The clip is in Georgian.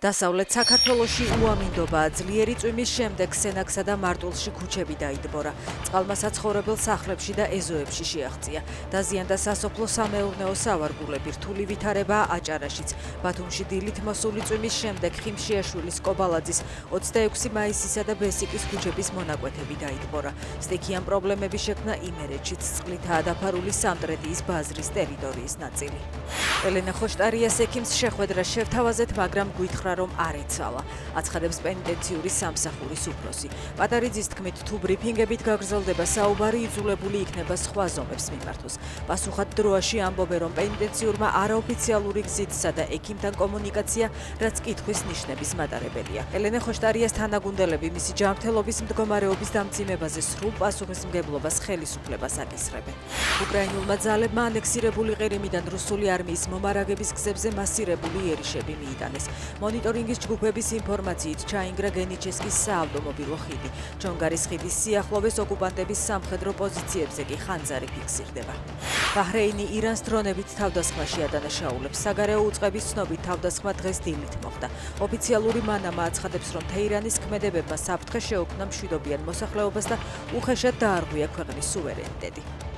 დასავლეთ საქართველოში უამინდობაა ძლიერი წვიმის შემდეგ სენაქსა და მარტვილში ქუჩები დაიდბორა. წყალმა საცხოვრებელ სახლებში და ეზოებში შეაღწია. დაზიანდა სასოფლო-სამეურნეო სავარგულები, რთული ვითარებაა აჭარაშიც. ბათუმში დილით მოსული წვიმის შემდეგ ხიმშიაშვილის, კობალაძის, 26 მაისისა და ბესიკის ქუჩების მონაკვეთები დაიდბორა. სტიქიან პრობლემები შექმნა იმერეთშიც, წყლითაა დაფარული სამტრედიის ბაზრის ტერიტორიის ნაწილი. ელენა ხოშტარიას ექიმს შეხვედრა შევთავაზეთ, მაგრამ გვითხრა რომ არ ეცალა. აცხადებს პენიტენციური სამსახურის უფროსი. პატარიძის თქმით, თუ ბრიფინგებით გაგრძელდება საუბარი, იძულებული იქნება სხვა ზომებს მიმართოს. პასუხად დროაში ამბობენ, რომ პენიტენციურმა არაოფიციალური გზითსა და ექიმთან კომუნიკაცია, რაც კითხვის ნიშნების მატარებელია. ელენა ხოშტარიას თანაგუნდელები მისი ჯანმრთელობის მდგომარეობის დამძიმებაზე სრულ პასუხისმგებლობას ხელისუფლებას აკისრებენ. უკრაინულმა ძალებმა ანექსირებული ყირიმიდან რუსული არმიის მომარაგების გზებზე მასირებული იერიშები მიიტანეს. მონიტორინგის ჯგუფების ინფორმაციით ჩაინგრა გენიჩესკის საავტომობილო ხიდი. ჯონგარის ხიდის სიახლოვეს ოკუპანტების სამხედრო პოზიციებზე კი ხანძარი ფიქსირდება. ბაჰრეინი ირანს დრონებით თავდასხმაში ადანაშაულებს. საგარეო უწყების ცნობით თავდასხმა დღეს დილით მოხდა. ოფიციალური მანამა აცხადებს, რომ თეირანის ქმედებებმა საფრთხე შეუქმნა მშვიდობიან მოსახლეობას და უხეშად დაარღვია ქვეყნის სუვერენიტეტი.